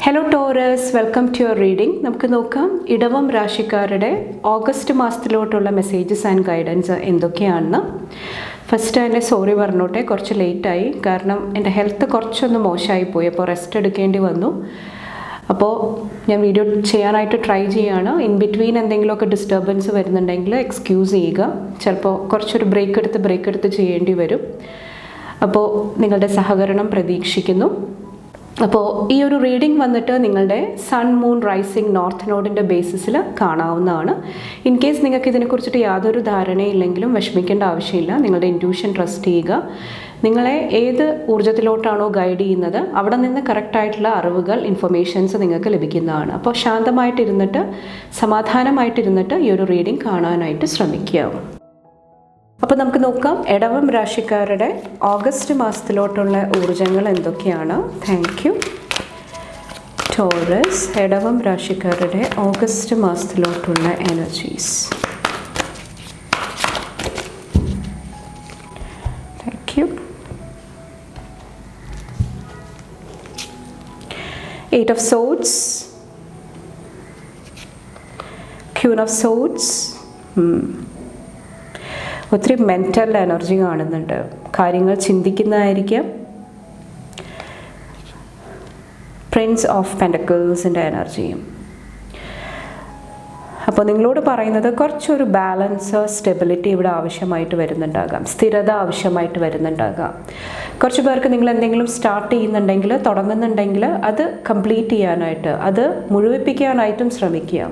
Hello Taurus, welcome to your reading. നമുക്ക് നോക്കാം ഇടവം രാശിക്കാരുടെ ഓഗസ്റ്റ് മാസത്തിലോട്ടുള്ള മെസ്സേജസ് ആൻഡ് ഗൈഡൻസ് എന്തൊക്കെയാണെന്ന്. ഫസ്റ്റ് എൻ്റെ സോറി പറഞ്ഞോട്ടെ, കുറച്ച് ലേറ്റായി. കാരണം എൻ്റെ ഹെൽത്ത് കുറച്ചൊന്ന് മോശമായിപ്പോയി, അപ്പോൾ റെസ്റ്റ് എടുക്കേണ്ടി വന്നു. അപ്പോൾ ഞാൻ വീഡിയോ ചെയ്യാനായിട്ട് ട്രൈ ചെയ്യുകയാണ്. ഇൻ ബിറ്റ്വീൻ എന്തെങ്കിലുമൊക്കെ ഡിസ്റ്റർബൻസ് വരുന്നുണ്ടെങ്കിൽ എക്സ്ക്യൂസ് ചെയ്യുക. ചിലപ്പോൾ കുറച്ചൊരു ബ്രേക്ക് എടുത്ത് ചെയ്യേണ്ടി വരും. അപ്പോൾ നിങ്ങളുടെ സഹകരണം പ്രതീക്ഷിക്കുന്നു. അപ്പോൾ ഈ ഒരു റീഡിംഗ് വന്നിട്ട് നിങ്ങളുടെ സൺ മൂൺ റൈസിങ് നോർത്ത് നോഡിൻ്റെ ബേസിസിൽ കാണാവുന്നതാണ്. ഇൻ കേസ് നിങ്ങൾക്ക് ഇതിനെക്കുറിച്ചിട്ട് യാതൊരു ധാരണയില്ലെങ്കിലും വിഷമിക്കേണ്ട ആവശ്യമില്ല. നിങ്ങളുടെ ഇൻറ്റ്യൂഷൻ ട്രസ്റ്റ് ചെയ്യുക. നിങ്ങളെ ഏത് ഊർജ്ജത്തിലോട്ടാണോ ഗൈഡ് ചെയ്യുന്നത് അവിടെ നിന്ന് കറക്റ്റായിട്ടുള്ള അറിവുകൾ, ഇൻഫർമേഷൻസ് നിങ്ങൾക്ക് ലഭിക്കുന്നതാണ്. അപ്പോൾ ശാന്തമായിട്ടിരുന്നിട്ട് സമാധാനമായിട്ടിരുന്നിട്ട് ഈ ഒരു റീഡിംഗ് കാണാനായിട്ട് ശ്രമിക്കുക. അപ്പോൾ നമുക്ക് നോക്കാം ഇടവം രാശിക്കാരുടെ ഓഗസ്റ്റ് മാസത്തിലോട്ടുള്ള ഊർജ്ജങ്ങൾ എന്തൊക്കെയാണ്. Thank you. ടോറസ്, ഇടവം രാശിക്കാരുടെ ഓഗസ്റ്റ് മാസത്തിലോട്ടുള്ള energies. Thank you. 8 of Swords, Queen of Swords. ഒത്തിരി മെൻ്റൽ എനർജി കാണുന്നുണ്ട്. കാര്യങ്ങൾ ചിന്തിക്കുന്നതായിരിക്കാം. പ്രിൻസ് ഓഫ് പെൻറ്റക്കിൾസിൻ്റെ എനർജിയും. അപ്പോൾ നിങ്ങളോട് പറയുന്നത് കുറച്ചൊരു ബാലൻസ്, സ്റ്റെബിലിറ്റി ഇവിടെ ആവശ്യമായിട്ട് വരുന്നുണ്ടാകാം. സ്ഥിരത ആവശ്യമായിട്ട് വരുന്നുണ്ടാകാം. കുറച്ച് പേർക്ക് നിങ്ങൾ എന്തെങ്കിലും സ്റ്റാർട്ട് ചെയ്യുന്നുണ്ടെങ്കിൽ, തുടങ്ങുന്നുണ്ടെങ്കിൽ അത് കംപ്ലീറ്റ് ചെയ്യാനായിട്ട്, അത് മുഴുവിപ്പിക്കാനായിട്ടും ശ്രമിക്കുക.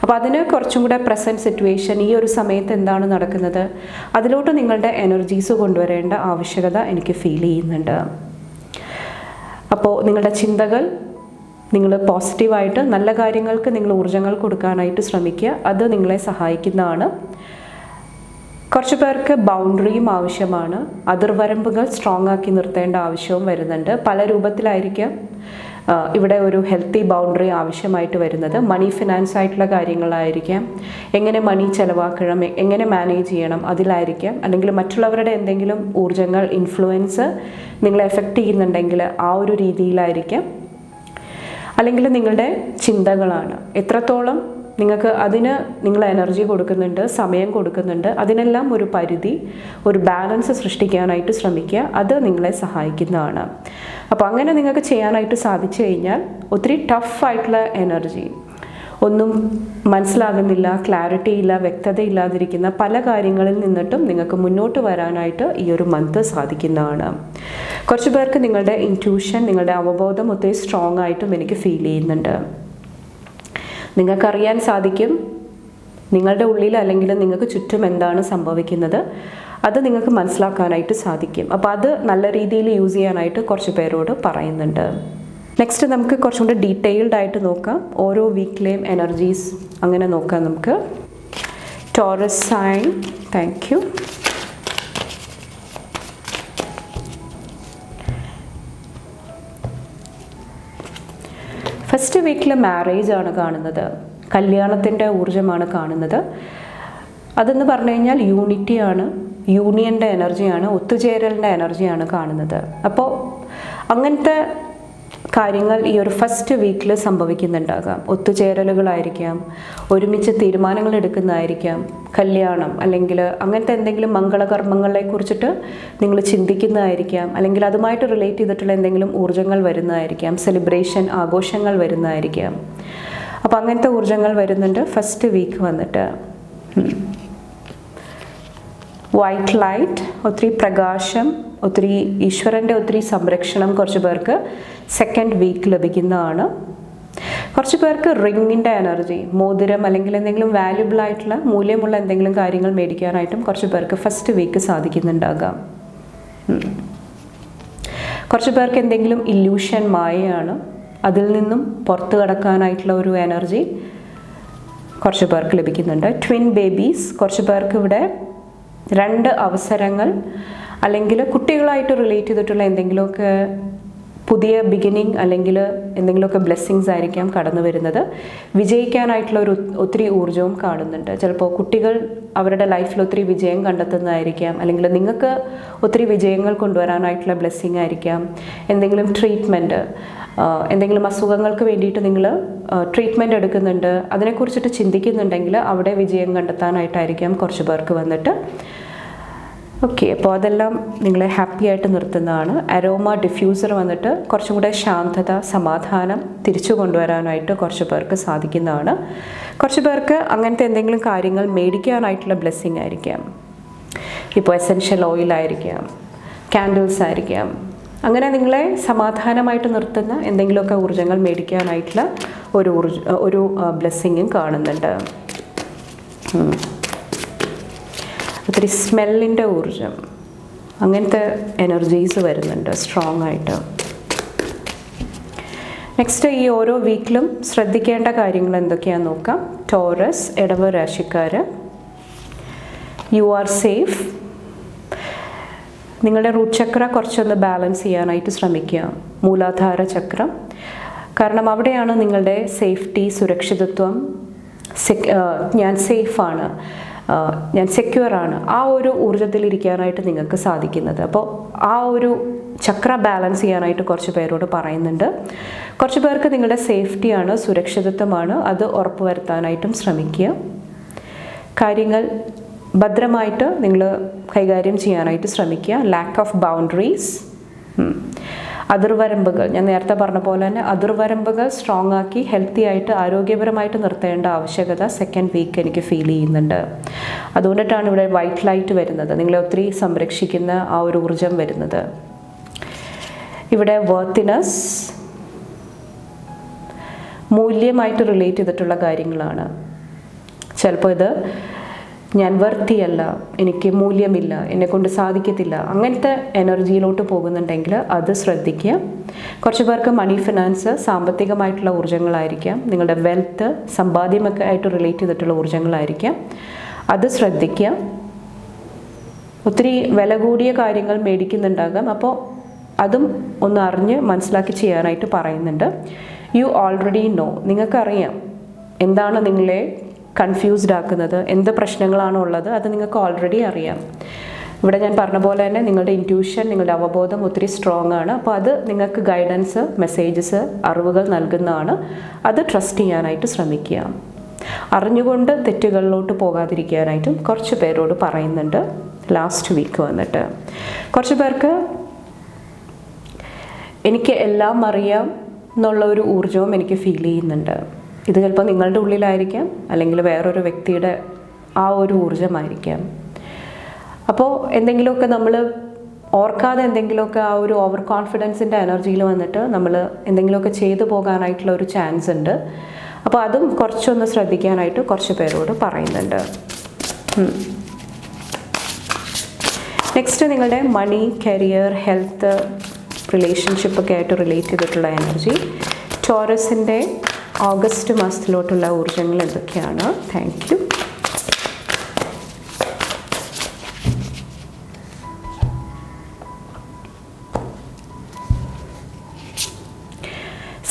അപ്പോൾ അതിന് കുറച്ചും കൂടെ പ്രസൻറ്റ് സിറ്റുവേഷൻ, ഈ ഒരു സമയത്ത് എന്താണ് നടക്കുന്നത്, അതിലോട്ട് നിങ്ങളുടെ എനർജീസ് കൊണ്ടുവരേണ്ട ആവശ്യകത എനിക്ക് ഫീൽ ചെയ്യുന്നുണ്ട്. അപ്പോൾ നിങ്ങളുടെ ചിന്തകൾ, നിങ്ങൾ പോസിറ്റീവായിട്ട് നല്ല കാര്യങ്ങൾക്ക് നിങ്ങൾ ഊർജ്ജങ്ങൾ കൊടുക്കാനായിട്ട് ശ്രമിക്കുക. അത് നിങ്ങളെ സഹായിക്കുന്നതാണ്. കുറച്ച് പേർക്ക് ബൗണ്ടറിയും ആവശ്യമാണ്. അതിർവരമ്പുകൾ സ്ട്രോങ് ആക്കി നിർത്തേണ്ട ആവശ്യവും വരുന്നുണ്ട്. പല രൂപത്തിലായിരിക്കാം ഇവിടെ ഒരു ഹെൽത്തി ബൗണ്ടറി ആവശ്യമായിട്ട് വരുന്നത്. മണി, ഫിനാൻസ് ആയിട്ടുള്ള കാര്യങ്ങളായിരിക്കാം. എങ്ങനെ മണി ചിലവാക്കണം, എങ്ങനെ മാനേജ് ചെയ്യണം, അതിലായിരിക്കാം. അല്ലെങ്കിൽ മറ്റുള്ളവരുടെ എന്തെങ്കിലും ഊർജ്ജങ്ങൾ, ഇൻഫ്ലുവൻസ് നിങ്ങളെ എഫക്റ്റ് ചെയ്യുന്നുണ്ടെങ്കിൽ ആ ഒരു രീതിയിലായിരിക്കാം. അല്ലെങ്കിൽ നിങ്ങളുടെ ചിന്തകളാണ്. എത്രത്തോളം നിങ്ങൾക്ക് അതിന് നിങ്ങൾ എനർജി കൊടുക്കുന്നുണ്ട്, സമയം കൊടുക്കുന്നുണ്ട്, അതിനെല്ലാം ഒരു പരിധി, ഒരു ബാലൻസ് സൃഷ്ടിക്കാനായിട്ട് ശ്രമിക്കുക. അത് നിങ്ങളെ സഹായിക്കുന്നതാണ്. അപ്പോൾ അങ്ങനെ നിങ്ങൾക്ക് ചെയ്യാനായിട്ട് സാധിച്ചു കഴിഞ്ഞാൽ ഒത്തിരി ടഫായിട്ടുള്ള എനർജി, ഒന്നും മനസ്സിലാകുന്നില്ല, ക്ലാരിറ്റി ഇല്ല, വ്യക്തത ഇല്ലാതിരിക്കുന്ന പല കാര്യങ്ങളിൽ നിന്നിട്ടും നിങ്ങൾക്ക് മുന്നോട്ട് വരാനായിട്ട് ഈ ഒരു മന്ത് സാധിക്കുന്നതാണ്. കുറച്ച് പേർക്ക് നിങ്ങളുടെ ഇൻറ്റ്യൂഷൻ, നിങ്ങളുടെ അവബോധം ഒത്തിരി സ്ട്രോങ് ആയിട്ടും എനിക്ക് ഫീൽ ചെയ്യുന്നുണ്ട്. നിങ്ങൾക്കറിയാൻ സാധിക്കും നിങ്ങളുടെ ഉള്ളിൽ അല്ലെങ്കിൽ നിങ്ങൾക്ക് ചുറ്റും എന്താണ് സംഭവിക്കുന്നത്, അത് നിങ്ങൾക്ക് മനസ്സിലാക്കാനായിട്ട് സാധിക്കും. അപ്പോൾ അത് നല്ല രീതിയിൽ യൂസ് ചെയ്യാനായിട്ട് കുറച്ച് പേരോട് പറയുന്നുണ്ട്. നെക്സ്റ്റ് നമുക്ക് കുറച്ചും കൂടി ഡീറ്റെയിൽഡ് ആയിട്ട് നോക്കാം. ഓരോ വീക്കിലെയും എനർജീസ് അങ്ങനെ നോക്കാം നമുക്ക്. Taurus sign, thank you. First വീക്കിൽ മാരേജ് ആണ് കാണുന്നത്. കല്യാണത്തിൻ്റെ ഊർജ്ജമാണ് കാണുന്നത്. അതെന്ന് പറഞ്ഞു കഴിഞ്ഞാൽ യൂണിറ്റിയാണ്, യൂണിയൻ്റെ എനർജിയാണ്, ഒത്തുചേരലിൻ്റെ എനർജിയാണ് കാണുന്നത്. അപ്പോൾ അങ്ങനത്തെ കാര്യങ്ങൾ ഈ ഒരു ഫസ്റ്റ് വീക്കിൽ സംഭവിക്കുന്നുണ്ടാകാം. ഒത്തുചേരലുകളായിരിക്കാം, ഒരുമിച്ച് തീരുമാനങ്ങൾ എടുക്കുന്നതായിരിക്കാം, കല്യാണം അല്ലെങ്കിൽ അങ്ങനത്തെ എന്തെങ്കിലും മംഗളകർമ്മങ്ങളെ കുറിച്ചിട്ട് നിങ്ങൾ ചിന്തിക്കുന്നതായിരിക്കാം, അല്ലെങ്കിൽ അതുമായിട്ട് റിലേറ്റ് ചെയ്തിട്ടുള്ള എന്തെങ്കിലും ഊർജ്ജങ്ങൾ വരുന്നതായിരിക്കാം, സെലിബ്രേഷൻ, ആഘോഷങ്ങൾ വരുന്നതായിരിക്കാം. അപ്പോൾ അങ്ങനത്തെ ഊർജ്ജങ്ങൾ വരുന്നുണ്ട് ഫസ്റ്റ് വീക്ക് വന്നിട്ട്. വൈറ്റ് ലൈറ്റ്, ഒത്തിരി പ്രകാശം, ഒത്തിരി ഈശ്വരൻ്റെ ഒത്തിരി സംരക്ഷണം കുറച്ച് പേർക്ക് സെക്കൻഡ് വീക്ക് ലഭിക്കുന്നതാണ്. കുറച്ച് പേർക്ക് റിങ്ങിൻ്റെ എനർജി, മോതിരം അല്ലെങ്കിൽ എന്തെങ്കിലും വാല്യുബിൾ ആയിട്ടുള്ള മൂല്യമുള്ള എന്തെങ്കിലും കാര്യങ്ങൾ മേടിക്കാനായിട്ടും കുറച്ച് പേർക്ക് ഫസ്റ്റ് വീക്ക് സാധിക്കുന്നുണ്ടാകാം. കുറച്ച് പേർക്ക് എന്തെങ്കിലും ഇല്യൂഷൻ, മായയാണ്, അതിൽ നിന്നും പുറത്തു കടക്കാനായിട്ടുള്ള ഒരു എനർജി കുറച്ച് പേർക്ക് ലഭിക്കുന്നുണ്ട്. ട്വിൻ ബേബീസ്, കുറച്ച് പേർക്ക് ഇവിടെ 2 അവസരങ്ങൾ അല്ലെങ്കിൽ കുട്ടികളായിട്ട് റിലേറ്റ് ചെയ്തിട്ടുള്ള എന്തെങ്കിലുമൊക്കെ പുതിയ ബിഗിനിങ് അല്ലെങ്കിൽ എന്തെങ്കിലുമൊക്കെ ബ്ലെസ്സിങ്സ് ആയിരിക്കാം കടന്നു വരുന്നത്. വിജയിക്കാനായിട്ടുള്ള ഒത്തിരി ഊർജ്ജവും കാണുന്നുണ്ട്. ചിലപ്പോൾ കുട്ടികൾ അവരുടെ ലൈഫിൽ ഒത്തിരി വിജയം കണ്ടെത്തുന്നതായിരിക്കാം, അല്ലെങ്കിൽ നിങ്ങൾക്ക് ഒത്തിരി വിജയങ്ങൾ കൊണ്ടുവരാനായിട്ടുള്ള ബ്ലെസ്സിങ് ആയിരിക്കാം. എന്തെങ്കിലും ട്രീറ്റ്മെൻറ്റ്, എന്തെങ്കിലും അസുഖങ്ങൾക്ക് വേണ്ടിയിട്ട് നിങ്ങൾ ട്രീറ്റ്മെൻറ്റ് എടുക്കുന്നുണ്ട്, അതിനെക്കുറിച്ചിട്ട് ചിന്തിക്കുന്നുണ്ടെങ്കിൽ അവിടെ വിജയം കണ്ടെത്താനായിട്ടായിരിക്കാം കുറച്ച് പേർക്ക് വന്നിട്ട്. ഓക്കെ, അപ്പോൾ അതെല്ലാം നിങ്ങളെ ഹാപ്പി ആയിട്ട് നിർത്തുന്നതാണ്. അരോമ ഡിഫ്യൂസർ വന്നിട്ട് കുറച്ചും കൂടെ ശാന്തത, സമാധാനം തിരിച്ചു കൊണ്ടുവരാനായിട്ട് കുറച്ച് പേർക്ക് സാധിക്കുന്നതാണ്. കുറച്ച് പേർക്ക് അങ്ങനത്തെ എന്തെങ്കിലും കാര്യങ്ങൾ മേടിക്കാനായിട്ടുള്ള ബ്ലെസ്സിങ് ആയിരിക്കാം. ഇപ്പോൾ എസെൻഷ്യൽ ഓയിലായിരിക്കാം, കാൻഡിൽസ് ആയിരിക്കാം. അങ്ങനെ നിങ്ങളെ സമാധാനമായിട്ട് നിർത്തുന്ന എന്തെങ്കിലുമൊക്കെ ഊർജ്ജങ്ങൾ മേടിക്കാനായിട്ടുള്ള ഒരു ബ്ലെസ്സിങ്ങും കാണുന്നുണ്ട്. ഒത്തിരി സ്മെല്ലിൻ്റെ ഊർജ്ജം, അങ്ങനത്തെ എനർജീസ് വരുന്നുണ്ട് സ്ട്രോങ് ആയിട്ട്. നെക്സ്റ്റ്, ഈ ഓരോ വീക്കിലും ശ്രദ്ധിക്കേണ്ട കാര്യങ്ങൾ എന്തൊക്കെയാണെന്ന് നോക്കാം. ടോറസ്, ഇടവ രാശിക്കാർ, യു ആർ സേഫ്. നിങ്ങളുടെ റൂട്ട് ചക്ര കുറച്ചൊന്ന് ബാലൻസ് ചെയ്യാനായിട്ട് ശ്രമിക്കുക. മൂലാധാര ചക്രം, കാരണം അവിടെയാണ് നിങ്ങളുടെ സേഫ്റ്റി, സുരക്ഷിതത്വം, ഞാൻ സേഫാണ്, ഞാൻ സെക്യൂറാണ്, ആ ഒരു ഊർജ്ജത്തിലിരിക്കാനായിട്ട് നിങ്ങൾക്ക് സാധിക്കുന്നത്. അപ്പോൾ ആ ഒരു ചക്ര ബാലൻസ് ചെയ്യാനായിട്ട് കുറച്ച് പേരോട് പറയുന്നുണ്ട്. കുറച്ച് പേർക്ക് നിങ്ങളുടെ സേഫ്റ്റിയാണ്, സുരക്ഷിതത്വമാണ്, അത് ഉറപ്പുവരുത്താനായിട്ടും ശ്രമിക്കുക. കാര്യങ്ങൾ ഭദ്രമായിട്ട് നിങ്ങൾ കൈകാര്യം ചെയ്യാനായിട്ട് ശ്രമിക്കുക. ലാക്ക് ഓഫ് ബൗണ്ടറീസ്, അതിർവരമ്പുകൾ, ഞാൻ നേരത്തെ പറഞ്ഞ പോലെ തന്നെ അതിർവരമ്പുകൾ സ്ട്രോങ് ആക്കി ഹെൽത്തി ആയിട്ട് ആരോഗ്യപരമായിട്ട് നിർത്തേണ്ട ആവശ്യകത സെക്കൻഡ് വീക്ക് എനിക്ക് ഫീൽ ചെയ്യുന്നുണ്ട്. അതുകൊണ്ടിട്ടാണ് ഇവിടെ വൈറ്റ് ലൈറ്റ് വരുന്നത്, നിങ്ങളെ ഒത്തിരി സംരക്ഷിക്കുന്ന ആ ഒരു ഊർജം വരുന്നത്. ഇവിടെ വർത്തിനെസ്, മൂല്യമായിട്ട് റിലേറ്റ് ചെയ്തിട്ടുള്ള കാര്യങ്ങളാണ്. ചിലപ്പോൾ ഇത് ഞാൻ വർത്തിയല്ല, എനിക്ക് മൂല്യമില്ല, എന്നെക്കൊണ്ട് സാധിക്കത്തില്ല, അങ്ങനത്തെ എനർജിയിലോട്ട് പോകുന്നുണ്ടെങ്കിൽ അത് ശ്രദ്ധിക്കുക. കുറച്ച് പേർക്ക് മണി ഫിനാൻസ്, സാമ്പത്തികമായിട്ടുള്ള ഊർജ്ജങ്ങളായിരിക്കാം. നിങ്ങളുടെ വെൽത്ത്, സമ്പാദ്യമൊക്കെ ആയിട്ട് റിലേറ്റ് ചെയ്തിട്ടുള്ള ഊർജ്ജങ്ങളായിരിക്കാം. അത് ശ്രദ്ധിക്കുക. ഒത്തിരി വില കൂടിയ കാര്യങ്ങൾ മേടിക്കുന്നുണ്ടാകാം, അപ്പോൾ അതും ഒന്ന് അറിഞ്ഞ് മനസ്സിലാക്കി ചെയ്യാനായിട്ട് പറയുന്നുണ്ട്. യു ഓൾറെഡി നോ, നിങ്ങൾക്കറിയാം എന്താണ് നിങ്ങളെ കൺഫ്യൂസ്ഡ് ആക്കുന്നത്, എന്ത് പ്രശ്നങ്ങളാണോ ഉള്ളത്, അത് നിങ്ങൾക്ക് ഓൾറെഡി അറിയാം. ഇവിടെ ഞാൻ പറഞ്ഞ പോലെ തന്നെ നിങ്ങളുടെ ഇൻറ്റ്യൂഷൻ, നിങ്ങളുടെ അവബോധം ഒത്തിരി സ്ട്രോങ് ആണ്. അപ്പോൾ അത് നിങ്ങൾക്ക് ഗൈഡൻസ്, മെസ്സേജസ്, അറിവുകൾ നൽകുന്നതാണ്. അത് ട്രസ്റ്റ് ചെയ്യാനായിട്ട് ശ്രമിക്കുക. അറിഞ്ഞുകൊണ്ട് തെറ്റുകളിലോട്ട് പോകാതിരിക്കാനായിട്ടും കുറച്ച് പേരോട് പറയുന്നുണ്ട്. ലാസ്റ്റ് വീക്ക് വന്നിട്ട് കുറച്ച് പേർക്ക് എനിക്ക് എല്ലാം അറിയാം എന്നുള്ള ഒരു ഊർജ്ജവും എനിക്ക് ഫീൽ ചെയ്യുന്നുണ്ട്. ഇത് ചിലപ്പോൾ നിങ്ങളുടെ ഉള്ളിലായിരിക്കാം, അല്ലെങ്കിൽ വേറൊരു വ്യക്തിയുടെ ആ ഒരു ഊർജ്ജമായിരിക്കാം. അപ്പോൾ എന്തെങ്കിലുമൊക്കെ നമ്മൾ ഓർക്കാതെ എന്തെങ്കിലുമൊക്കെ ആ ഒരു ഓവർ കോൺഫിഡൻസിൻ്റെ എനർജിയിൽ വന്നിട്ട് നമ്മൾ എന്തെങ്കിലുമൊക്കെ ചെയ്തു പോകാനായിട്ടുള്ള ഒരു ചാൻസ് ഉണ്ട്. അപ്പോൾ അതും കുറച്ചൊന്ന് ശ്രദ്ധിക്കാനായിട്ട് കുറച്ച് പേരോട് പറയുന്നുണ്ട്. നെക്സ്റ്റ്, നിങ്ങളുടെ മണി, കരിയർ, ഹെൽത്ത്, റിലേഷൻഷിപ്പൊക്കെ ആയിട്ട് റിലേറ്റ് ചെയ്തിട്ടുള്ള എനർജി. ടോറസിൻ്റെ ഓഗസ്റ്റ് മാസത്തിലോട്ടുള്ള ഊർജ്ജങ്ങൾ എന്തൊക്കെയാണ്? Thank U.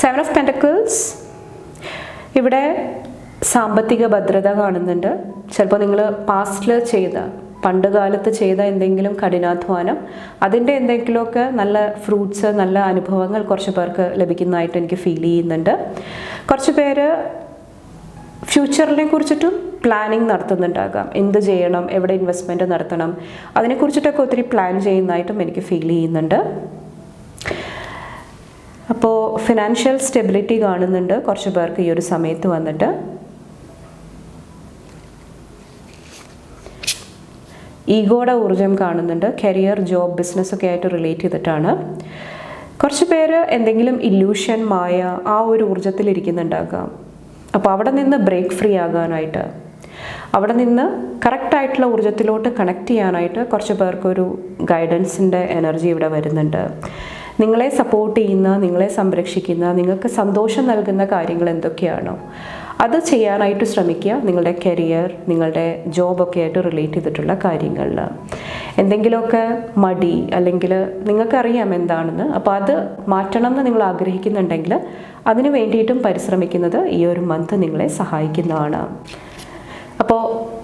Seven of pentacles, ഇവിടെ സാമ്പത്തിക ഭദ്രത കാണുന്നുണ്ട്. ചിലപ്പോൾ നിങ്ങൾ പാസ്റ്റിൽ പണ്ട് കാലത്ത് ചെയ്ത എന്തെങ്കിലും കഠിനാധ്വാനം, അതിൻ്റെ എന്തെങ്കിലുമൊക്കെ നല്ല ഫ്രൂട്ട്സ്, നല്ല അനുഭവങ്ങൾ കുറച്ച് പേർക്ക് ലഭിക്കുന്നതായിട്ട് എനിക്ക് ഫീൽ ചെയ്യുന്നുണ്ട്. കുറച്ച് പേര് ഫ്യൂച്ചറിനെ കുറിച്ചിട്ടും പ്ലാനിങ് നടത്തുന്നുണ്ടാകാം. എന്ത് ചെയ്യണം, എവിടെ ഇൻവെസ്റ്റ്മെൻറ്റ് നടത്തണം, അതിനെക്കുറിച്ചിട്ടൊക്കെ ഒത്തിരി പ്ലാൻ ചെയ്യുന്നതായിട്ടും എനിക്ക് ഫീൽ ചെയ്യുന്നുണ്ട്. അപ്പോൾ ഫിനാൻഷ്യൽ സ്റ്റെബിലിറ്റി കാണുന്നുണ്ട് കുറച്ച് പേർക്ക് ഈ ഒരു സമയത്ത് വന്നിട്ട്. ഈഗോയുടെ ഊർജ്ജം കാണുന്നുണ്ട്. കരിയർ, ജോബ്, ബിസിനസ്സൊക്കെ ആയിട്ട് റിലേറ്റ് ചെയ്തിട്ടാണ്. കുറച്ച് പേര് എന്തെങ്കിലും ഇല്യൂഷൻ, മായ, ആ ഒരു ഊർജ്ജത്തിലിരിക്കുന്നുണ്ടാകാം. അപ്പോൾ അവിടെ നിന്ന് ബ്രേക്ക് ഫ്രീ ആകാനായിട്ട്, അവിടെ നിന്ന് കറക്റ്റായിട്ടുള്ള ഊർജ്ജത്തിലോട്ട് കണക്ട് ചെയ്യാനായിട്ട് കുറച്ച് പേർക്കൊരു ഗൈഡൻസിൻ്റെ എനർജി ഇവിടെ വരുന്നുണ്ട്. നിങ്ങളെ സപ്പോർട്ട് ചെയ്യുന്ന, നിങ്ങളെ സംരക്ഷിക്കുന്ന, നിങ്ങൾക്ക് സന്തോഷം നൽകുന്ന കാര്യങ്ങൾ എന്തൊക്കെയാണോ അത് ചെയ്യാനായിട്ട് ശ്രമിക്കുക. നിങ്ങളുടെ കരിയർ, നിങ്ങളുടെ ജോബൊക്കെ ആയിട്ട് റിലേറ്റ് ചെയ്തിട്ടുള്ള കാര്യങ്ങളിൽ എന്തെങ്കിലുമൊക്കെ മടി അല്ലെങ്കിൽ നിങ്ങൾക്കറിയാം എന്താണെന്ന്, അപ്പോൾ അത് മാറ്റണം എന്ന് നിങ്ങൾ ആഗ്രഹിക്കുന്നുണ്ടെങ്കിൽ അതിന് വേണ്ടിയിട്ടും പരിശ്രമിക്കുന്നത് ഈ ഒരു മന്ത് നിങ്ങളെ സഹായിക്കുന്നതാണ്. അപ്പോൾ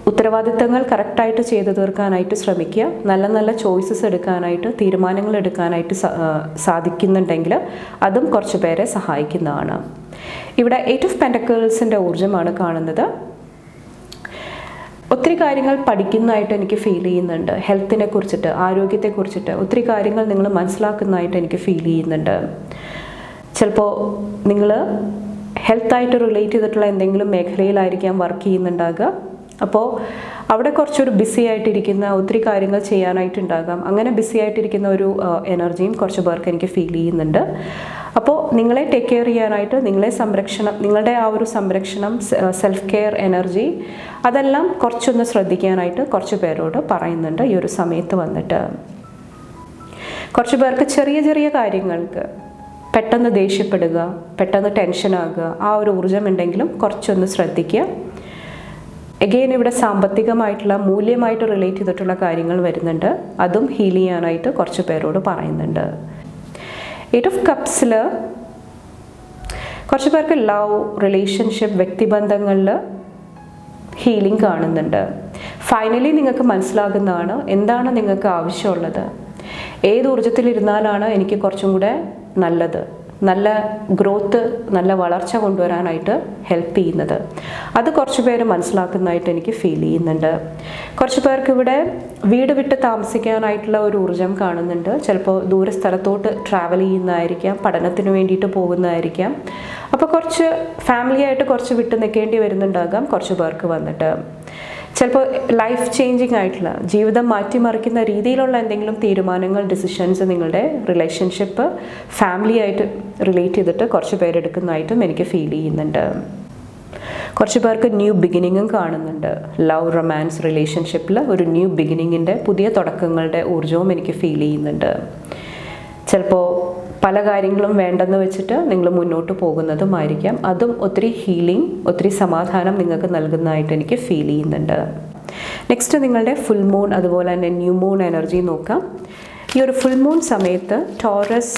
ഉത്തരവാദിത്തങ്ങൾ കറക്റ്റായിട്ട് ചെയ്തു തീർക്കാനായിട്ട് ശ്രമിക്കുക. നല്ല നല്ല ചോയ്സസ് എടുക്കാനായിട്ട്, തീരുമാനങ്ങൾ എടുക്കാനായിട്ട് സാധിക്കുന്നുണ്ടെങ്കിൽ അതും കുറച്ച് പേരെ സഹായിക്കുന്നതാണ്. ഇവിടെ 8 ഓഫ് പെൻറ്റക്കിൾസിൻ്റെ ഊർജ്ജമാണ് കാണുന്നത്. ഒത്തിരി കാര്യങ്ങൾ പഠിക്കുന്നതായിട്ട് എനിക്ക് ഫീൽ ചെയ്യുന്നുണ്ട്. ഹെൽത്തിനെ കുറിച്ചിട്ട്, ആരോഗ്യത്തെക്കുറിച്ചിട്ട് ഒത്തിരി കാര്യങ്ങൾ നിങ്ങൾ മനസ്സിലാക്കുന്നതായിട്ട് എനിക്ക് ഫീൽ ചെയ്യുന്നുണ്ട്. ചിലപ്പോൾ നിങ്ങൾ ഹെൽത്തായിട്ട് റിലേറ്റ് ചെയ്തിട്ടുള്ള എന്തെങ്കിലും മേഖലയിലായിരിക്കാം വർക്ക് ചെയ്യുന്നുണ്ടാകുക. അപ്പോൾ അവിടെ കുറച്ചൊരു ബിസി ആയിട്ടിരിക്കുന്ന, ഒത്തിരി കാര്യങ്ങൾ ചെയ്യാനായിട്ടുണ്ടാകാം. അങ്ങനെ ബിസി ആയിട്ടിരിക്കുന്ന ഒരു എനർജിയും കുറച്ച് പേർക്ക് എനിക്ക് ഫീൽ ചെയ്യുന്നുണ്ട്. അപ്പോൾ നിങ്ങളെ ടേക്ക് കെയർ ചെയ്യാനായിട്ട്, നിങ്ങളുടെ ആ ഒരു സംരക്ഷണം, സെൽഫ് കെയർ എനർജി, അതെല്ലാം കുറച്ചൊന്ന് ശ്രദ്ധിക്കാനായിട്ട് കുറച്ച് പേരോട് പറയുന്നുണ്ട് ഈ ഒരു സമയത്ത് വന്നിട്ട്. കുറച്ച് പേർക്ക് ചെറിയ ചെറിയ കാര്യങ്ങൾക്ക് പെട്ടെന്ന് ദേഷ്യപ്പെടുക, പെട്ടെന്ന് ടെൻഷനാകുക, ആ ഒരു ഊർജ്ജം ഉണ്ടെങ്കിലും കുറച്ചൊന്ന് ശ്രദ്ധിക്കുക. എഗെയിൻ ഇവിടെ സാമ്പത്തികമായിട്ടുള്ള, മൂല്യമായിട്ട് റിലേറ്റ് ചെയ്തിട്ടുള്ള കാര്യങ്ങൾ വരുന്നുണ്ട്. അതും ഹീൽ ചെയ്യാനായിട്ട് കുറച്ച് പേരോട് പറയുന്നുണ്ട്. 8 ഓഫ് കപ്സിൽ കുറച്ച് പേർക്ക് ലവ്, റിലേഷൻഷിപ്പ്, വ്യക്തിബന്ധങ്ങളിൽ ഹീലിംഗ് കാണുന്നുണ്ട്. ഫൈനലി നിങ്ങൾക്ക് മനസ്സിലാകുന്നതാണ് എന്താണ് നിങ്ങൾക്ക് ആവശ്യമുള്ളത്, ഏത് ഊർജ്ജത്തിലിരുന്നാലാണ് എനിക്ക് കുറച്ചും കൂടെ നല്ലത്, നല്ല ഗ്രോത്ത്, നല്ല വളർച്ച കൊണ്ടുവരാനായിട്ട് ഹെൽപ്പ് ചെയ്യുന്നത്. അത് കുറച്ച് പേര് മനസ്സിലാക്കുന്നതായിട്ട് എനിക്ക് ഫീൽ ചെയ്യുന്നുണ്ട്. കുറച്ച് പേർക്ക് ഇവിടെ വീട് വിട്ട് താമസിക്കാനായിട്ടുള്ള ഒരു ഊർജ്ജം കാണുന്നുണ്ട്. ചിലപ്പോൾ ദൂര സ്ഥലത്തോട്ട് ട്രാവൽ ചെയ്യുന്നതായിരിക്കാം, പഠനത്തിന് വേണ്ടിയിട്ട് പോകുന്നതായിരിക്കാം. അപ്പോൾ കുറച്ച് ഫാമിലിയായിട്ട് കുറച്ച് വിട്ട് നിൽക്കേണ്ടി വരുന്നുണ്ടാകാം കുറച്ച് പേർക്ക് വന്നിട്ട്. ചിലപ്പോൾ ലൈഫ് ചേഞ്ചിങ് ആയിട്ടുള്ള, ജീവിതം മാറ്റിമറിക്കുന്ന രീതിയിലുള്ള എന്തെങ്കിലും തീരുമാനങ്ങൾ, ഡിസിഷൻസ് നിങ്ങളുടെ റിലേഷൻഷിപ്പ്, ഫാമിലിയായിട്ട് റിലേറ്റ് ചെയ്തിട്ട് കുറച്ച് പേരെടുക്കുന്നതായിട്ടും എനിക്ക് ഫീൽ ചെയ്യുന്നുണ്ട്. കുറച്ച് പേർക്ക് ന്യൂ ബിഗിനിങ്ങും കാണുന്നുണ്ട്. ലവ്, റൊമാൻസ്, റിലേഷൻഷിപ്പിൽ ഒരു ന്യൂ ബിഗിനിങ്ങിൻ്റെ, പുതിയ തുടക്കങ്ങളുടെ ഊർജ്ജവും എനിക്ക് ഫീൽ ചെയ്യുന്നുണ്ട്. ചിലപ്പോൾ പല കാര്യങ്ങളും വേണ്ടെന്ന് വെച്ചിട്ട് നിങ്ങൾ മുന്നോട്ട് പോകുന്നതുമായിരിക്കാം. അതും ഒത്തിരി ഹീലിംഗ്, ഒത്തിരി സമാധാനം നിങ്ങൾക്ക് നൽകുന്നതായിട്ട് എനിക്ക് ഫീൽ ചെയ്യുന്നുണ്ട്. നെക്സ്റ്റ് നിങ്ങളുടെ ഫുൾ മൂൺ, അതുപോലെ തന്നെ ന്യൂ മൂൺ എനർജി നോക്കാം. ഈ ഒരു ഫുൾ മൂൺ സമയത്ത് ടോറസ്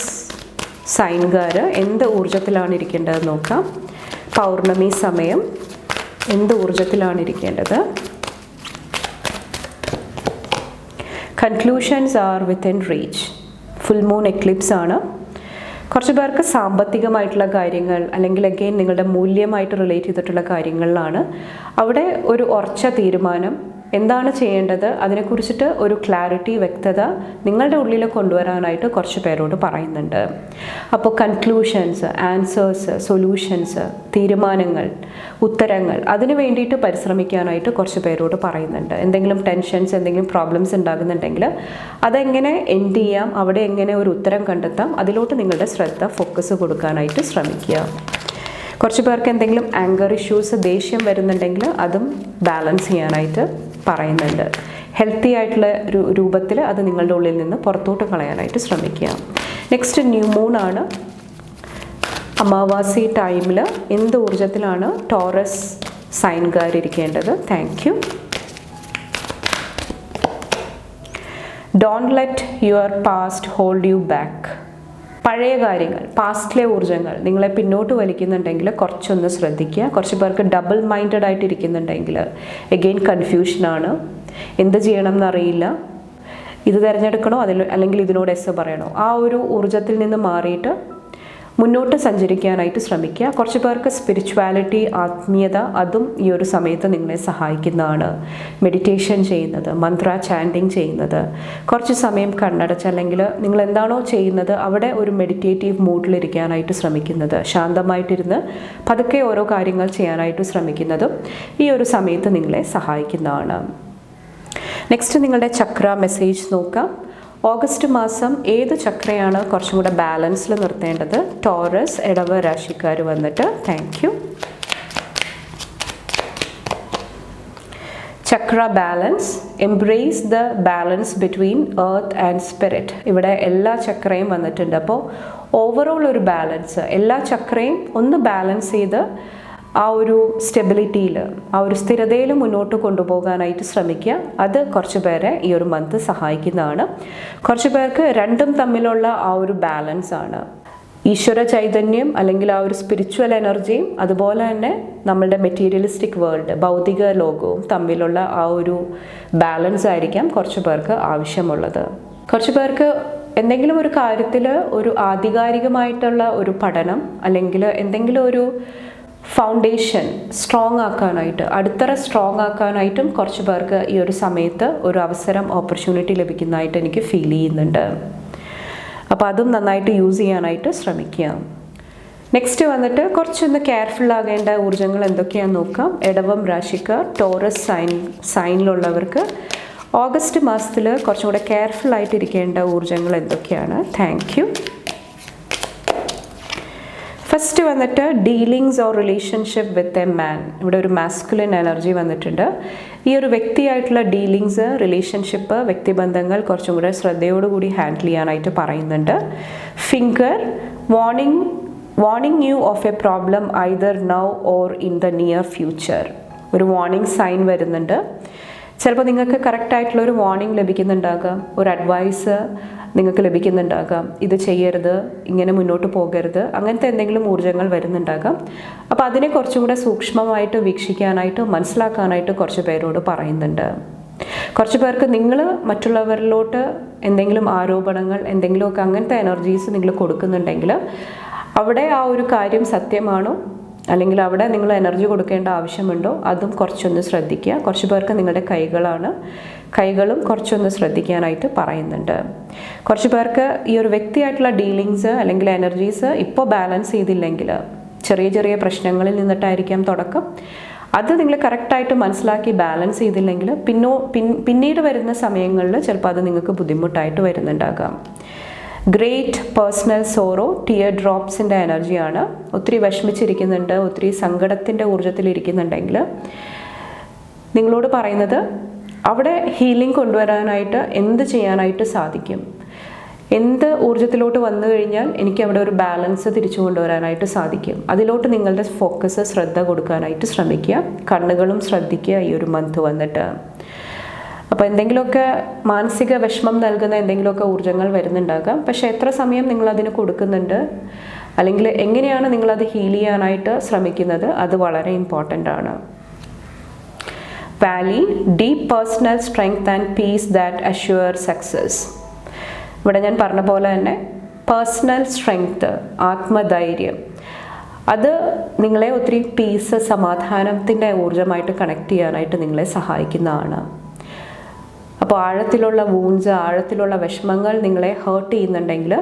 സൈൻകാർ എന്ത് ഊർജ്ജത്തിലാണ് ഇരിക്കേണ്ടത് നോക്കാം. പൗർണമി സമയം എന്ത് ഊർജ്ജത്തിലാണ് ഇരിക്കേണ്ടത്. Conclusions are within reach. Full moon eclipse ആണ്. കുറച്ച് പേർക്ക് സാമ്പത്തികമായിട്ടുള്ള കാര്യങ്ങൾ, അല്ലെങ്കിൽ അഗെയിൻ നിങ്ങളുടെ മൂല്യമായിട്ട് റിലേറ്റ് ചെയ്തിട്ടുള്ള കാര്യങ്ങളിലാണ്. അവിടെ ഒരു ഉറച്ച തീരുമാനം, എന്താണ് ചെയ്യേണ്ടത് അതിനെക്കുറിച്ചിട്ട് ഒരു ക്ലാരിറ്റി, വ്യക്തത നിങ്ങളുടെ ഉള്ളിൽ കൊണ്ടുവരാനായിട്ട് കുറച്ച് പേരോട് പറയുന്നുണ്ട്. അപ്പോൾ കൺക്ലൂഷൻസ്, ആൻസേഴ്സ്, സൊല്യൂഷൻസ്, തീരുമാനങ്ങൾ, ഉത്തരങ്ങൾ, അതിന് വേണ്ടിയിട്ട് പരിശ്രമിക്കാനായിട്ട് കുറച്ച് പേരോട് പറയുന്നുണ്ട്. എന്തെങ്കിലും ടെൻഷൻസ്, എന്തെങ്കിലും പ്രോബ്ലംസ് ഉണ്ടാകുന്നുണ്ടെങ്കിൽ അതെങ്ങനെ എൻഡ് ചെയ്യാം, അവിടെ എങ്ങനെ ഒരു ഉത്തരം കണ്ടെത്താം, അതിലോട്ട് നിങ്ങളുടെ ശ്രദ്ധ, ഫോക്കസ് കൊടുക്കാനായിട്ട് ശ്രമിക്കുക. കുറച്ച് പേർക്ക് എന്തെങ്കിലും ആങ്കർ ഇഷ്യൂസ്, ദേഷ്യം വരുന്നുണ്ടെങ്കിൽ അതും ബാലൻസ് ചെയ്യാനായിട്ട് പറയുന്നുണ്ട്. ഹെൽത്തി ആയിട്ടുള്ള രൂപത്തിൽ അത് നിങ്ങളുടെ ഉള്ളിൽ നിന്ന് പുറത്തോട്ട് കളയാനായിട്ട് ശ്രമിക്കുക. നെക്സ്റ്റ് ന്യൂ മൂൺ ആണ്. അമാവാസി ടൈമിൽ എന്ത് ഊർജ്ജത്തിലാണ് ടോറസ് സൈൻകാരിരിക്കേണ്ടത്? Thank you. Don't let your past hold you back. പഴയ കാര്യങ്ങൾ, പാസ്റ്റിലെ ഊർജ്ജങ്ങൾ നിങ്ങളെ പിന്നോട്ട് വലിക്കുന്നുണ്ടെങ്കിൽ കുറച്ചൊന്ന് ശ്രദ്ധിക്കുക. കുറച്ച് പേർക്ക് ഡബിൾ മൈൻഡഡ് ആയിട്ടിരിക്കുന്നുണ്ടെങ്കിൽ എഗെയിൻ കൺഫ്യൂഷനാണ്. എന്ത് ചെയ്യണം എന്നറിയില്ല, ഇത് തിരഞ്ഞെടുക്കണോ അല്ലെങ്കിൽ ഇതിനോട് എസ് പറയണോ, ആ ഒരു ഊർജ്ജത്തിൽ നിന്ന് മാറിയിട്ട് മുന്നോട്ട് സഞ്ചരിക്കാനായിട്ട് ശ്രമിക്കുക. കുറച്ച് പേർക്ക് സ്പിരിച്വാലിറ്റി, ആത്മീയത, അതും ഈ ഒരു സമയത്ത് നിങ്ങളെ സഹായിക്കുന്നതാണ്. മെഡിറ്റേഷൻ ചെയ്യുന്നത്, മന്ത്ര ചാൻഡിങ് ചെയ്യുന്നത്, കുറച്ച് സമയം കണ്ണടച്ച്, അല്ലെങ്കിൽ നിങ്ങൾ എന്താണോ ചെയ്യുന്നത് അവിടെ ഒരു മെഡിറ്റേറ്റീവ് മൂഡിലിരിക്കാനായിട്ട് ശ്രമിക്കുന്നത്, ശാന്തമായിട്ടിരുന്ന് പതുക്കെ ഓരോ കാര്യങ്ങൾ ചെയ്യാനായിട്ട് ശ്രമിക്കുന്നതും ഈ ഒരു സമയത്ത് നിങ്ങളെ സഹായിക്കുന്നതാണ്. നെക്സ്റ്റ് നിങ്ങളുടെ ചക്ര മെസ്സേജ് നോക്കാം. ഓഗസ്റ്റ് മാസം ഏത് ചക്രയാണ് കുറച്ചും കൂടെ ബാലൻസിൽ നിർത്തേണ്ടത്? ടോറസ്, ഇടവ രാശിക്കാർ വന്നിട്ട് thank you. Chakra balance, embrace the balance between earth and spirit. ഇവിടെ എല്ലാ ചക്രയും വന്നിട്ടുണ്ട്. അപ്പോൾ ഓവറോൾ ഒരു ബാലൻസ്, എല്ലാ ചക്രയും ഒന്ന് ബാലൻസ് ചെയ്ത് ആ ഒരു സ്റ്റെബിലിറ്റിയിൽ, ആ ഒരു സ്ഥിരതയിൽ മുന്നോട്ട് കൊണ്ടുപോകാനായിട്ട് ശ്രമിക്കുക. അത് കുറച്ച് പേരെ ഈ ഒരു മന്ത് സഹായിക്കുന്നതാണ്. കുറച്ച് പേർക്ക് രണ്ടും തമ്മിലുള്ള ആ ഒരു ബാലൻസ് ആണ്. ഈശ്വര ചൈതന്യം അല്ലെങ്കിൽ ആ ഒരു സ്പിരിച്വൽ എനർജിയും അതുപോലെ തന്നെ നമ്മളുടെ മെറ്റീരിയലിസ്റ്റിക് വേൾഡ്, ഭൗതിക ലോകവും തമ്മിലുള്ള ആ ഒരു ബാലൻസ് ആയിരിക്കാം കുറച്ച് പേർക്ക് ആവശ്യമുള്ളത്. കുറച്ച് പേർക്ക് എന്തെങ്കിലും ഒരു കാര്യത്തിൽ ഒരു ആധികാരികമായിട്ടുള്ള ഒരു പഠനം അല്ലെങ്കിൽ എന്തെങ്കിലും ഒരു ഫൗണ്ടേഷൻ സ്ട്രോങ് ആക്കാനായിട്ട്, അടിത്തറ സ്ട്രോങ് ആക്കാനായിട്ടും കുറച്ച് പേർക്ക് ഈ ഒരു സമയത്ത് ഒരു അവസരം, ഓപ്പർച്യൂണിറ്റി ലഭിക്കുന്നതായിട്ട് എനിക്ക് ഫീൽ ചെയ്യുന്നുണ്ട്. അപ്പോൾ അതും നന്നായിട്ട് യൂസ് ചെയ്യാനായിട്ട് ശ്രമിക്കുക. നെക്സ്റ്റ് വന്നിട്ട് കുറച്ചൊന്ന് കെയർഫുൾ ആകേണ്ട ഊർജ്ജങ്ങൾ എന്തൊക്കെയാണെന്ന് നോക്കാം. ഇടവം രാശിക്കാർ, ടോറസ് സൈനിലുള്ളവർക്ക് ഓഗസ്റ്റ് മാസത്തിൽ കുറച്ചും കൂടെ കെയർഫുൾ ആയിട്ടിരിക്കേണ്ട ഊർജ്ജങ്ങൾ എന്തൊക്കെയാണ്? Thank you. ഫസ്റ്റ് വന്നിട്ട് dealings or relationship with a man. ഇവിടെ ഒരു മാസ്കുലിൻ എനർജി വന്നിട്ടുണ്ട്. ഈ ഒരു വ്യക്തിയായിട്ടുള്ള ഡീലിങ്സ്, റിലേഷൻഷിപ്പ്, വ്യക്തിബന്ധങ്ങൾ കുറച്ചും കൂടെ ശ്രദ്ധയോടുകൂടി ഹാൻഡിൽ ചെയ്യാനായിട്ട് പറയുന്നുണ്ട്. Finger, warning you of a problem either now or in the near future. ഒരു വാർണിംഗ് സൈൻ വരുന്നുണ്ട്. ചിലപ്പോൾ നിങ്ങൾക്ക് കറക്റ്റായിട്ടുള്ളൊരു വാർണിംഗ് ലഭിക്കുന്നുണ്ടാകാം, ഒരു അഡ്വൈസ് നിങ്ങൾക്ക് ലഭിക്കുന്നുണ്ടാകാം. ഇത് ചെയ്യരുത്, ഇങ്ങനെ മുന്നോട്ട് പോകരുത്, അങ്ങനത്തെ എന്തെങ്കിലും ഊർജ്ജങ്ങൾ വരുന്നുണ്ടാകാം. അപ്പോൾ അതിനെ കുറച്ചും കൂടെ സൂക്ഷ്മമായിട്ട് വീക്ഷിക്കാനായിട്ട്, മനസ്സിലാക്കാനായിട്ട് കുറച്ച് പേരോട് പറയുന്നുണ്ട്. കുറച്ച് പേർക്ക് നിങ്ങൾ മറ്റുള്ളവരിലോട്ട് എന്തെങ്കിലും ആരോപണങ്ങൾ, എന്തെങ്കിലുമൊക്കെ അങ്ങനത്തെ എനർജീസ് നിങ്ങൾ കൊടുക്കുന്നുണ്ടെങ്കിൽ അവിടെ ആ ഒരു കാര്യം സത്യമാണോ അല്ലെങ്കിൽ അവിടെ നിങ്ങൾ എനർജി കൊടുക്കേണ്ട ആവശ്യമുണ്ടോ അതും കുറച്ചൊന്ന് ശ്രദ്ധിക്കുക. കുറച്ച് പേർക്ക് നിങ്ങളുടെ കൈകളും കുറച്ചൊന്ന് ശ്രദ്ധിക്കാനായിട്ട് പറയുന്നുണ്ട്. കുറച്ച് പേർക്ക് ഈ ഒരു വ്യക്തിയായിട്ടുള്ള ഡീലിങ്സ് അല്ലെങ്കിൽ എനർജീസ് ഇപ്പോൾ ബാലൻസ് ചെയ്തില്ലെങ്കിൽ, ചെറിയ ചെറിയ പ്രശ്നങ്ങളിൽ നിന്നിട്ടായിരിക്കാം തുടക്കം, അത് നിങ്ങൾ കറക്റ്റായിട്ട് മനസ്സിലാക്കി ബാലൻസ് ചെയ്തില്ലെങ്കിൽ പിന്നീട് വരുന്ന സമയങ്ങളിൽ ചിലപ്പോൾ അത് നിങ്ങൾക്ക് ബുദ്ധിമുട്ടായിട്ട് വരുന്നുണ്ടാകാം. ഗ്രേറ്റ് പേഴ്സണൽ സോറോ, ടിയർ ഡ്രോപ്സിൻ്റെ എനർജിയാണ്. ഒത്തിരി വിഷമിച്ചിരിക്കുന്നുണ്ട്, ഒത്തിരി സങ്കടത്തിൻ്റെ ഊർജ്ജത്തിലിരിക്കുന്നുണ്ടെങ്കിൽ നിങ്ങളോട് പറയുന്നത് അവിടെ ഹീലിംഗ് കൊണ്ടുവരാനായിട്ട് എന്ത് ചെയ്യാനായിട്ട് സാധിക്കും, എന്ത് ഊർജ്ജത്തിലോട്ട് വന്നു കഴിഞ്ഞാൽ എനിക്ക് അവിടെ ഒരു ബാലൻസ് തിരിച്ചു കൊണ്ടുവരാനായിട്ട് സാധിക്കും, അതിലോട്ട് നിങ്ങളുടെ ഫോക്കസ്, ശ്രദ്ധ കൊടുക്കാനായിട്ട് ശ്രമിക്കുക. കണ്ണുകളും ശ്രദ്ധിക്കുക ഈ ഒരു മന്ത് വന്നിട്ട്. അപ്പോൾ എന്തെങ്കിലുമൊക്കെ മാനസിക വിഷമം നൽകുന്ന എന്തെങ്കിലുമൊക്കെ ഊർജ്ജങ്ങൾ വരുന്നുണ്ടാകാം. പക്ഷേ എത്ര സമയം നിങ്ങളതിന് കൊടുക്കുന്നുണ്ട് അല്ലെങ്കിൽ എങ്ങനെയാണ് നിങ്ങളത് ഹീൽ ചെയ്യാനായിട്ട് ശ്രമിക്കുന്നത്, അത് വളരെ ഇമ്പോർട്ടൻ്റ് ആണ്. Valley, deep personal strength and piece that assure success. ഇവിടെ ഞാൻ പറഞ്ഞ പോലെ തന്നെ പേഴ്സണൽ സ്ട്രെങ്ത്, ആത്മധൈര്യം, അത് നിങ്ങളെ ഒത്തിരി പീസ്, സമാധാനത്തിൻ്റെ ഊർജ്ജമായിട്ട് കണക്ട് ചെയ്യാനായിട്ട് നിങ്ങളെ സഹായിക്കുന്നതാണ്. അപ്പോൾ ആഴത്തിലുള്ള വൂൺസ്, ആഴത്തിലുള്ള വിഷമങ്ങൾ നിങ്ങളെ ഹേർട്ട് ചെയ്യുന്നുണ്ടെങ്കിൽ,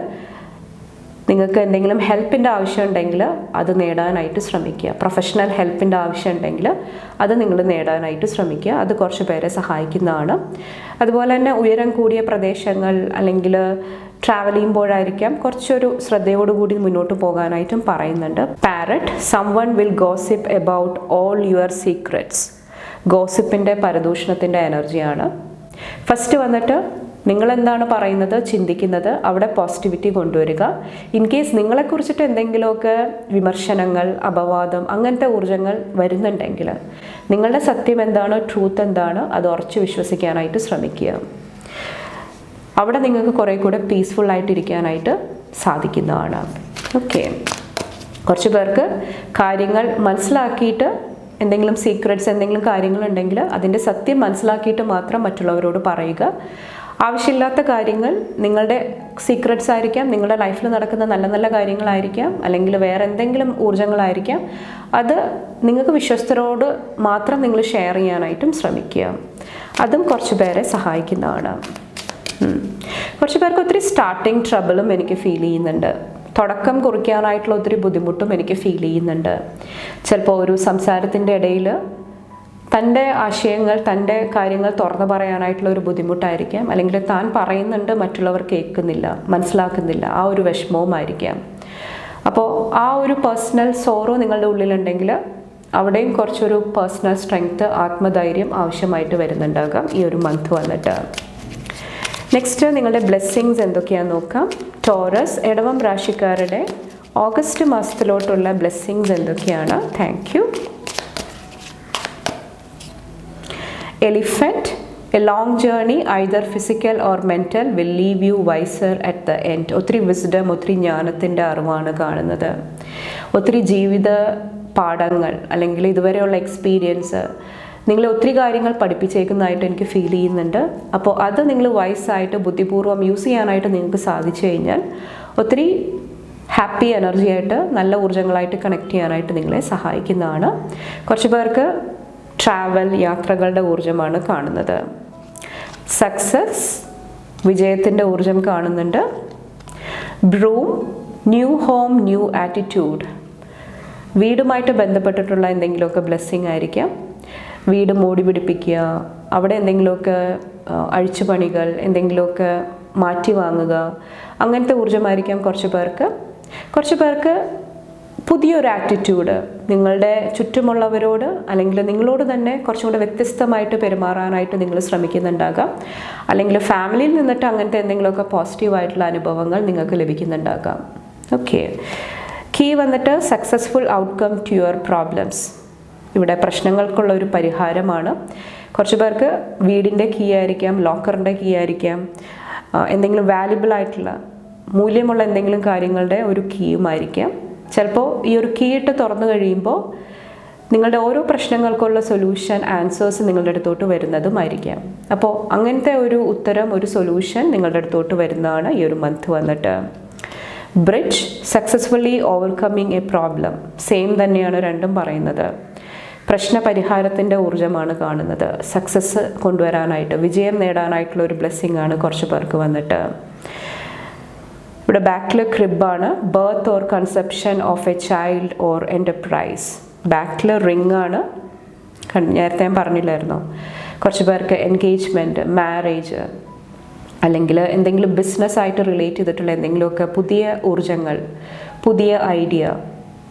നിങ്ങൾക്ക് എന്തെങ്കിലും ഹെൽപ്പിൻ്റെ ആവശ്യമുണ്ടെങ്കിൽ അത് നേടാനായിട്ട് ശ്രമിക്കുക. പ്രൊഫഷണൽ ഹെൽപ്പിൻ്റെ ആവശ്യമുണ്ടെങ്കിൽ അത് നിങ്ങൾ നേടാനായിട്ട് ശ്രമിക്കുക. അത് കുറച്ച് പേരെ സഹായിക്കുന്നതാണ്. അതുപോലെ തന്നെ ഉയരം കൂടിയ പ്രദേശങ്ങൾ അല്ലെങ്കിൽ ട്രാവൽ ചെയ്യുമ്പോഴായിരിക്കാം കുറച്ചൊരു ശ്രദ്ധയോടുകൂടി മുന്നോട്ട് പോകാനായിട്ടും പറയുന്നുണ്ട്. Parrot, someone will gossip about all your secrets. ഗോസിപ്പിൻ്റെ, പരദൂഷണത്തിൻ്റെ എനർജിയാണ്. ഫസ്റ്റ് വന്നിട്ട് നിങ്ങളെന്താണ് പറയുന്നത്, ചിന്തിക്കുന്നത്, അവിടെ പോസിറ്റിവിറ്റി കൊണ്ടുവരിക. ഇൻ കേസ് നിങ്ങളെക്കുറിച്ചിട്ട് എന്തെങ്കിലുമൊക്കെ വിമർശനങ്ങൾ, അപവാദം, അങ്ങനത്തെ ഊർജ്ജങ്ങൾ വരുന്നുണ്ടെങ്കിൽ നിങ്ങളുടെ സത്യം എന്താണ്, ട്രൂത്ത് എന്താണ്, അത് ഉറച്ചു വിശ്വസിക്കാനായിട്ട് ശ്രമിക്കുക. അവിടെ നിങ്ങൾക്ക് കുറേ കൂടെ പീസ്ഫുള്ളായിട്ടിരിക്കാനായിട്ട് സാധിക്കുന്നതാണ്. ഓക്കെ, കുറച്ച് പേർക്ക് കാര്യങ്ങൾ മനസ്സിലാക്കിയിട്ട് എന്തെങ്കിലും സീക്രറ്റ്സ്, എന്തെങ്കിലും കാര്യങ്ങളുണ്ടെങ്കിൽ അതിൻ്റെ സത്യം മനസ്സിലാക്കിയിട്ട് മാത്രം മറ്റുള്ളവരോട് പറയുക. ആവശ്യമില്ലാത്ത കാര്യങ്ങൾ, നിങ്ങളുടെ സീക്രറ്റ്സ് ആയിരിക്കാം, നിങ്ങളുടെ ലൈഫിൽ നടക്കുന്ന നല്ല നല്ല കാര്യങ്ങളായിരിക്കാം, അല്ലെങ്കിൽ വേറെ എന്തെങ്കിലും ഊർജ്ജങ്ങളായിരിക്കാം, അത് നിങ്ങൾക്ക് വിശ്വസ്തരോട് മാത്രം നിങ്ങൾ ഷെയർ ചെയ്യാനായിട്ടും ശ്രമിക്കുക. അതും കുറച്ച് പേരെ സഹായിക്കുന്നതാണ്. കുറച്ച് പേർക്ക് ഒത്തിരി സ്റ്റാർട്ടിങ് ട്രബിളും എനിക്ക് ഫീൽ ചെയ്യുന്നുണ്ട്. തുടക്കം കുറിക്കാനായിട്ടുള്ള ഒത്തിരി ബുദ്ധിമുട്ടും എനിക്ക് ഫീൽ ചെയ്യുന്നുണ്ട്. ചിലപ്പോൾ ഒരു സംസാരത്തിൻ്റെ ഇടയിൽ തൻ്റെ ആശയങ്ങൾ, തൻ്റെ കാര്യങ്ങൾ തുറന്നു പറയാനായിട്ടുള്ള ഒരു ബുദ്ധിമുട്ടായിരിക്കാം, അല്ലെങ്കിൽ താൻ പറയുന്നുണ്ട് മറ്റുള്ളവർ കേൾക്കുന്നില്ല, മനസ്സിലാക്കുന്നില്ല, ആ ഒരു വിഷമവുമായിരിക്കാം. അപ്പോൾ ആ ഒരു പേഴ്സണൽ സോറോ നിങ്ങളുടെ ഉള്ളിലുണ്ടെങ്കിൽ അവിടെയും കുറച്ചൊരു പേഴ്സണൽ സ്ട്രെങ്ത്, ആത്മധൈര്യം ആവശ്യമായിട്ട് വരുന്നുണ്ടാകാം ഈ ഒരു മന്ത് വന്നിട്ട്. നെക്സ്റ്റ് നിങ്ങളുടെ ബ്ലെസ്സിങ്സ് എന്തൊക്കെയാണെന്ന് നോക്കാം. ടോറസ്, ഇടവം രാശിക്കാരുടെ ഓഗസ്റ്റ് മാസത്തിലോട്ടുള്ള ബ്ലെസ്സിങ്സ് എന്തൊക്കെയാണ്? Thank you. Elephant, a long journey either physical or mental will leave you wiser at the end. ഒത്തിരി വിസ്ഡം, ഒത്തിരി ജ്ഞാനത്തിൻ്റെ അറിവാണ് കാണുന്നത്. ഒത്തിരി ജീവിത പാഠങ്ങൾ അല്ലെങ്കിൽ ഇതുവരെയുള്ള എക്സ്പീരിയൻസ് നിങ്ങളെ ഒത്തിരി കാര്യങ്ങൾ പഠിപ്പിച്ചേക്കുന്നതായിട്ട് എനിക്ക് ഫീൽ ചെയ്യുന്നുണ്ട്. അപ്പോൾ അത് നിങ്ങൾ വൈസായിട്ട് ബുദ്ധിപൂർവ്വം യൂസ് ചെയ്യാനായിട്ട് നിങ്ങൾക്ക് സാധിച്ചു കഴിഞ്ഞാൽ ഒത്തിരി ഹാപ്പി എനർജി ആയിട്ട് നല്ല ഊർജ്ജങ്ങളായിട്ട് കണക്ട് ചെയ്യാനായിട്ട് നിങ്ങളെ സഹായിക്കുന്നതാണ്. കുറച്ച് പേർക്ക് ട്രാവൽ, യാത്രകളുടെ ഊർജ്ജമാണ് കാണുന്നത്. സക്സസ്, വിജയത്തിൻ്റെ ഊർജ്ജം കാണുന്നുണ്ട്. Broom, new home, new attitude. വീടുമായിട്ട് ബന്ധപ്പെട്ടിട്ടുള്ള എന്തെങ്കിലുമൊക്കെ ബ്ലെസ്സിങ് ആയിരിക്കാം. വീട് മോടി പിടിപ്പിക്കുക, അവിടെ എന്തെങ്കിലുമൊക്കെ അഴിച്ചുപണികൾ, എന്തെങ്കിലുമൊക്കെ മാറ്റി വാങ്ങുക, അങ്ങനത്തെ ഊർജ്ജമായിരിക്കാം കുറച്ച് പേർക്ക്. കുറച്ച് പേർക്ക് പുതിയൊരു ആറ്റിറ്റ്യൂഡ്, നിങ്ങളുടെ ചുറ്റുമുള്ളവരോട് അല്ലെങ്കിൽ നിങ്ങളോട് തന്നെ കുറച്ചും കൂടെ വ്യത്യസ്തമായിട്ട് പെരുമാറാനായിട്ട് നിങ്ങൾ ശ്രമിക്കുന്നുണ്ടാകാം. അല്ലെങ്കിൽ ഫാമിലിയിൽ നിന്നിട്ട് അങ്ങനത്തെ എന്തെങ്കിലുമൊക്കെ പോസിറ്റീവായിട്ടുള്ള അനുഭവങ്ങൾ നിങ്ങൾക്ക് ലഭിക്കുന്നുണ്ടാകാം. ഓക്കെ. കീ വന്നിട്ട് successful outcome to your problems. ഇവിടെ പ്രശ്നങ്ങൾക്കുള്ള ഒരു പരിഹാരമാണ്. കുറച്ച് പേർക്ക് വീടിൻ്റെ കീ ആയിരിക്കാം, ലോക്കറിൻ്റെ കീ ആയിരിക്കാം, എന്തെങ്കിലും വാല്യുബിൾ ആയിട്ടുള്ള മൂല്യമുള്ള എന്തെങ്കിലും കാര്യങ്ങളുടെ ഒരു കീയുമായിരിക്കാം. ചിലപ്പോൾ ഈ ഒരു കീ ഇട്ട് തുറന്നു കഴിയുമ്പോൾ നിങ്ങളുടെ ഓരോ പ്രശ്നങ്ങൾക്കുള്ള സൊല്യൂഷൻ, ആൻസേഴ്സ് നിങ്ങളുടെ അടുത്തോട്ട് വരുന്നതുമായിരിക്കാം. അപ്പോൾ അങ്ങനത്തെ ഒരു ഉത്തരം, ഒരു സൊല്യൂഷൻ നിങ്ങളുടെ അടുത്തോട്ട് വരുന്നതാണ് ഈ ഒരു മന്ത് വന്നിട്ട്. Bridge, successfully overcoming A problem. Same തന്നെയാണ് രണ്ടും പറയുന്നത്. പ്രശ്നപരിഹാരത്തിൻ്റെ ഊർജ്ജമാണ് കാണുന്നത്. സക്സസ് കൊണ്ടുവരാനായിട്ട്, വിജയം നേടാനായിട്ടുള്ള ഒരു ബ്ലെസ്സിങ് ആണ് കുറച്ച് പേർക്ക് വന്നിട്ട്. ഇവിടെ ബാക്കിൽ ക്രിബാണ്. Birth or conception of a child or enterprise. ബാക്കിൽ റിംഗ് ആണ്. നേരത്തെ ഞാൻ പറഞ്ഞില്ലായിരുന്നോ, കുറച്ച് പേർക്ക് എൻഗേജ്മെൻറ്റ്, മാരേജ്, അല്ലെങ്കിൽ എന്തെങ്കിലും ബിസിനസ്സായിട്ട് റിലേറ്റ് ചെയ്തിട്ടുള്ള എന്തെങ്കിലുമൊക്കെ പുതിയ ഊർജ്ജങ്ങൾ, പുതിയ ഐഡിയ.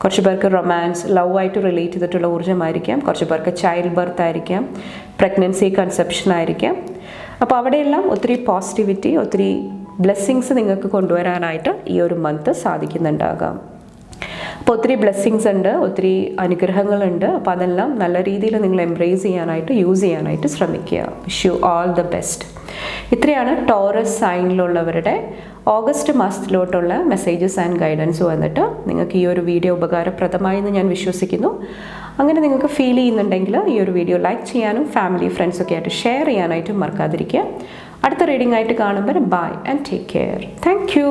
കുറച്ച് പേർക്ക് റൊമാൻസ്, ലവ് ആയിട്ട് റിലേറ്റ് ചെയ്തിട്ടുള്ള ഊർജ്ജമായിരിക്കാം. കുറച്ച് പേർക്ക് ചൈൽഡ് ബർത്ത് ആയിരിക്കാം, പ്രഗ്നൻസി, കൺസെപ്ഷൻ ആയിരിക്കാം. അപ്പോൾ അവിടെയെല്ലാം ഒത്തിരി പോസിറ്റിവിറ്റി, ഒത്തിരി ബ്ലെസ്സിങ്സ് നിങ്ങൾക്ക് കൊണ്ടുവരാനായിട്ട് ഈ ഒരു മന്ത് സാധിക്കുന്നുണ്ടാകാം. അപ്പോൾ ഒത്തിരി ബ്ലെസ്സിങ്സ് ഉണ്ട്, ഒത്തിരി അനുഗ്രഹങ്ങളുണ്ട്. അപ്പോൾ അതെല്ലാം നല്ല രീതിയിൽ നിങ്ങൾ എംബ്രേസ് ചെയ്യാനായിട്ട്, യൂസ് ചെയ്യാനായിട്ട് ശ്രമിക്കുക. Wish you all the best. ഇത്രയാണ് ടോറസ് സൈനിലുള്ളവരുടെ ഓഗസ്റ്റ് മാസത്തിലോട്ടുള്ള മെസ്സേജസ് ആൻഡ് ഗൈഡൻസ് വന്നിട്ട്. നിങ്ങൾക്ക് ഈ ഒരു വീഡിയോ ഉപകാരപ്രദമായി എന്ന് ഞാൻ വിശ്വസിക്കുന്നു. അങ്ങനെ നിങ്ങൾക്ക് ഫീൽ ചെയ്യുന്നുണ്ടെങ്കിൽ ഈ ഒരു വീഡിയോ ലൈക്ക് ചെയ്യാനും ഫാമിലി, ഫ്രണ്ട്സൊക്കെ ആയിട്ട് ഷെയർ ചെയ്യാനായിട്ടും മറക്കാതിരിക്കുക. അടുത്ത റീഡിംഗ് ആയിട്ട് കാണുമ്പോൾ bye and take care. Thank U.